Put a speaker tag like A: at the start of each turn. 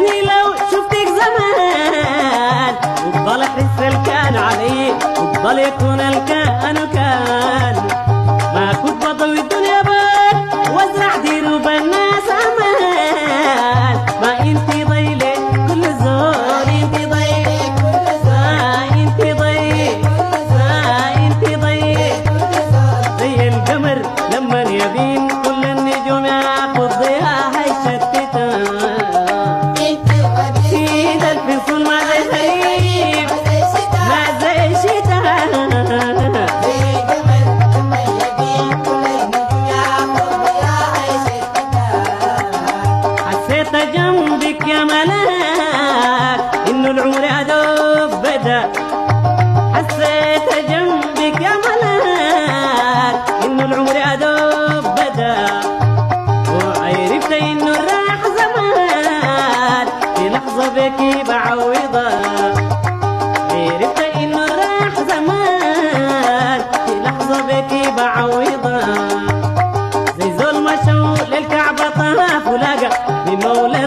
A: وحشني لو شفتك زمان وبضل احس الكان علي وبضل يكون الكان كان ما كنت بضوي الدنيا بك وازرع دروب الناس امان ما انتي ضيلي كل زول انتي ضيلي كل زول انتي ضيلي انتي ضيلي زي القمر لما يبين كل النجوم ياخذ ضياء هيشتتها انتي وديت الفصول ما زي خريف ما زي شتاء زي القمر لما يبين كل النجوم ياخذ ضياء هيشتتها حسيت جنبك يا ملاك انه العمر ادوب بدا حسيت جنبك يا ملاك انه العمر ادوب بدا وعرفت انه راح زمان في لحظه بكي بعوضها عرفت انه راح زمان في لحظه بكي بعوضها زي زول مشوا للكعبه طاف ولقى بمولى